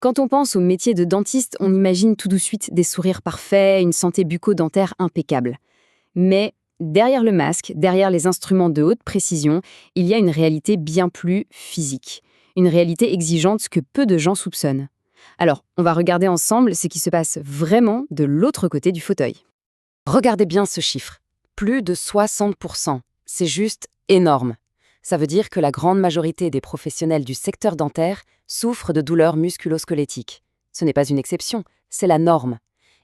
Quand on pense au métier de dentiste, on imagine tout de suite des sourires parfaits, une santé bucco-dentaire impeccable. Mais derrière le masque, derrière les instruments de haute précision, il y a une réalité bien plus physique. Une réalité exigeante que peu de gens soupçonnent. Alors, on va regarder ensemble ce qui se passe vraiment de l'autre côté du fauteuil. Regardez bien ce chiffre. Plus de 60%. C'est juste énorme. Ça veut dire que la grande majorité des professionnels du secteur dentaire souffrent de douleurs musculo-squelettiques. Ce n'est pas une exception, c'est la norme.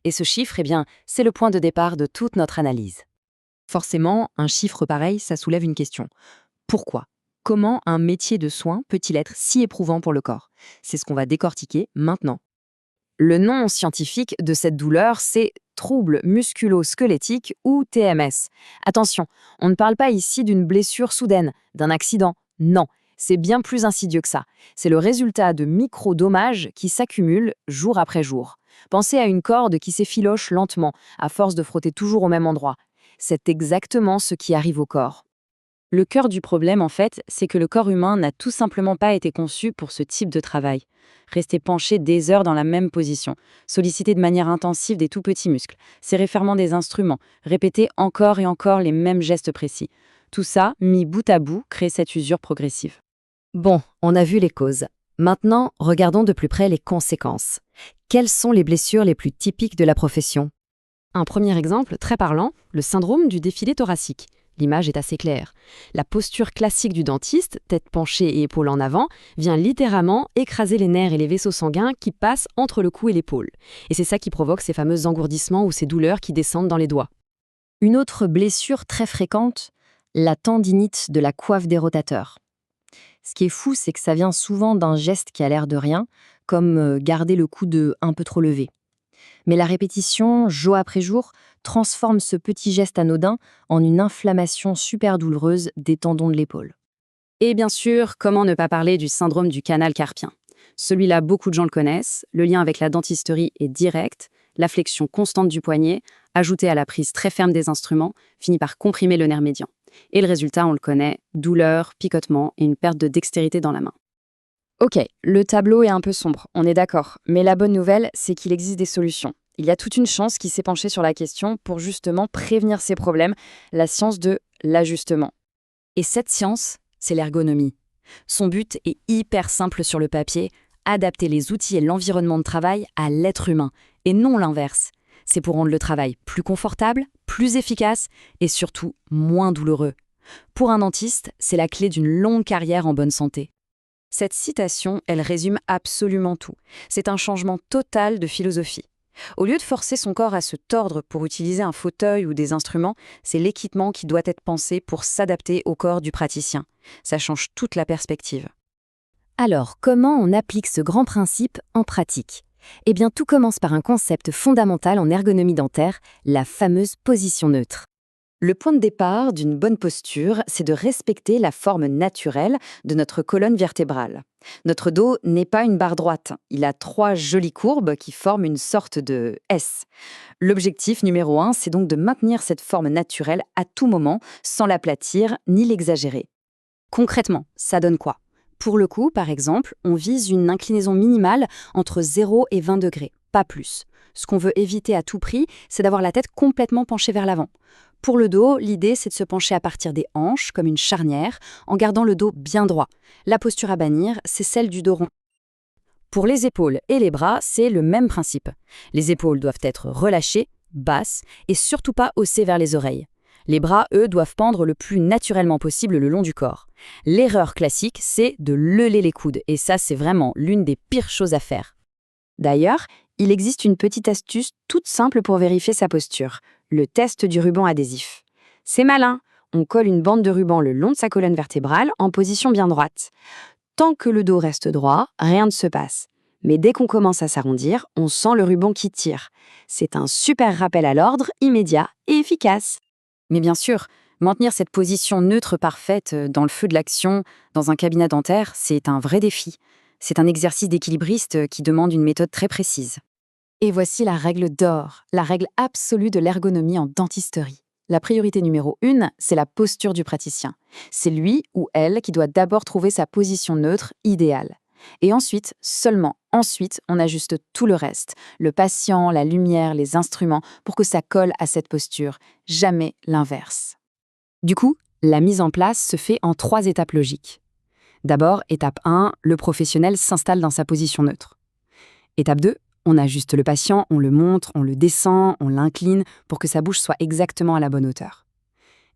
Et ce chiffre, c'est le point de départ de toute notre analyse. Forcément, un chiffre pareil, ça soulève une question. Pourquoi ? Comment un métier de soin peut-il être si éprouvant pour le corps ? C'est ce qu'on va décortiquer maintenant. Le nom scientifique de cette douleur, c'est trouble musculo-squelettique ou TMS. Attention, on ne parle pas ici d'une blessure soudaine, d'un accident. Non, c'est bien plus insidieux que ça. C'est le résultat de micro-dommages qui s'accumulent jour après jour. Pensez à une corde qui s'effiloche lentement, à force de frotter toujours au même endroit. C'est exactement ce qui arrive au corps. Le cœur du problème, en fait, c'est que le corps humain n'a tout simplement pas été conçu pour ce type de travail. Rester penché des heures dans la même position, solliciter de manière intensive des tout petits muscles, serrer fermement des instruments, répéter encore et encore les mêmes gestes précis. Tout ça, mis bout à bout, crée cette usure progressive. Bon, on a vu les causes. Maintenant, regardons de plus près les conséquences. Quelles sont les blessures les plus typiques de la profession ? Un premier exemple très parlant, le syndrome du défilé thoracique. L'image est assez claire. La posture classique du dentiste, tête penchée et épaules en avant, vient littéralement écraser les nerfs et les vaisseaux sanguins qui passent entre le cou et l'épaule. Et c'est ça qui provoque ces fameux engourdissements ou ces douleurs qui descendent dans les doigts. Une autre blessure très fréquente, la tendinite de la coiffe des rotateurs. Ce qui est fou, c'est que ça vient souvent d'un geste qui a l'air de rien, comme garder le coude un peu trop levé. Mais la répétition, jour après jour, transforme ce petit geste anodin en une inflammation super douloureuse des tendons de l'épaule. Et bien sûr, comment ne pas parler du syndrome du canal carpien ? Celui-là, beaucoup de gens le connaissent, le lien avec la dentisterie est direct, la flexion constante du poignet, ajoutée à la prise très ferme des instruments, finit par comprimer le nerf médian. Et le résultat, on le connaît, douleur, picotement et une perte de dextérité dans la main. Ok, le tableau est un peu sombre, on est d'accord, mais la bonne nouvelle, c'est qu'il existe des solutions. Il y a toute une science qui s'est penchée sur la question pour justement prévenir ces problèmes, la science de l'ajustement. Et cette science, c'est l'ergonomie. Son but est hyper simple sur le papier, adapter les outils et l'environnement de travail à l'être humain, et non l'inverse. C'est pour rendre le travail plus confortable, plus efficace et surtout moins douloureux. Pour un dentiste, c'est la clé d'une longue carrière en bonne santé. Cette citation, elle résume absolument tout. C'est un changement total de philosophie. Au lieu de forcer son corps à se tordre pour utiliser un fauteuil ou des instruments, c'est l'équipement qui doit être pensé pour s'adapter au corps du praticien. Ça change toute la perspective. Alors, comment on applique ce grand principe en pratique ? Eh bien, tout commence par un concept fondamental en ergonomie dentaire, la fameuse position neutre. Le point de départ d'une bonne posture, c'est de respecter la forme naturelle de notre colonne vertébrale. Notre dos n'est pas une barre droite, il a 3 jolies courbes qui forment une sorte de S. L'objectif numéro 1, c'est donc de maintenir cette forme naturelle à tout moment, sans l'aplatir ni l'exagérer. Concrètement, ça donne quoi ? Pour le cou, par exemple, on vise une inclinaison minimale entre 0 et 20 degrés, pas plus. Ce qu'on veut éviter à tout prix, c'est d'avoir la tête complètement penchée vers l'avant. Pour le dos, l'idée, c'est de se pencher à partir des hanches, comme une charnière, en gardant le dos bien droit. La posture à bannir, c'est celle du dos rond. Pour les épaules et les bras, c'est le même principe. Les épaules doivent être relâchées, basses, et surtout pas haussées vers les oreilles. Les bras, eux, doivent pendre le plus naturellement possible le long du corps. L'erreur classique, c'est de leuler les coudes, et ça, c'est vraiment l'une des pires choses à faire. D'ailleurs, il existe une petite astuce toute simple pour vérifier sa posture, le test du ruban adhésif. C'est malin, on colle une bande de ruban le long de sa colonne vertébrale en position bien droite. Tant que le dos reste droit, rien ne se passe. Mais dès qu'on commence à s'arrondir, on sent le ruban qui tire. C'est un super rappel à l'ordre, immédiat et efficace. Mais bien sûr, maintenir cette position neutre parfaite dans le feu de l'action, dans un cabinet dentaire, c'est un vrai défi. C'est un exercice d'équilibriste qui demande une méthode très précise. Et voici la règle d'or, la règle absolue de l'ergonomie en dentisterie. La priorité numéro 1, c'est la posture du praticien. C'est lui ou elle qui doit d'abord trouver sa position neutre idéale. Et ensuite, seulement ensuite, on ajuste tout le reste, le patient, la lumière, les instruments, pour que ça colle à cette posture, jamais l'inverse. Du coup, la mise en place se fait en 3 étapes logiques. D'abord, étape 1, le professionnel s'installe dans sa position neutre. Étape 2, on ajuste le patient, on le montre, on le descend, on l'incline pour que sa bouche soit exactement à la bonne hauteur.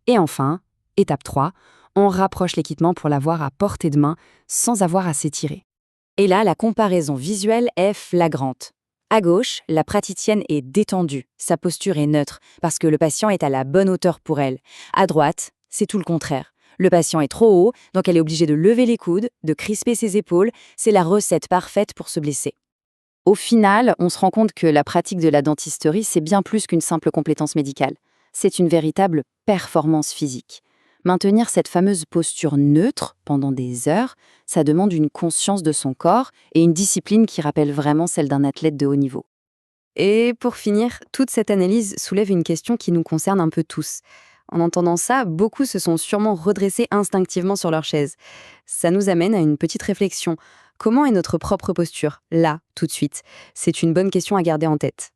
Et enfin, étape 3, on rapproche l'équipement pour l'avoir à portée de main sans avoir à s'étirer. Et là, la comparaison visuelle est flagrante. À gauche, la praticienne est détendue, sa posture est neutre, parce que le patient est à la bonne hauteur pour elle. À droite, c'est tout le contraire. Le patient est trop haut, donc elle est obligée de lever les coudes, de crisper ses épaules. C'est la recette parfaite pour se blesser. Au final, on se rend compte que la pratique de la dentisterie, c'est bien plus qu'une simple compétence médicale. C'est une véritable performance physique. Maintenir cette fameuse posture neutre pendant des heures, ça demande une conscience de son corps et une discipline qui rappelle vraiment celle d'un athlète de haut niveau. Et pour finir, toute cette analyse soulève une question qui nous concerne un peu tous. En entendant ça, beaucoup se sont sûrement redressés instinctivement sur leur chaise. Ça nous amène à une petite réflexion. Comment est notre propre posture, là, tout de suite? C'est une bonne question à garder en tête.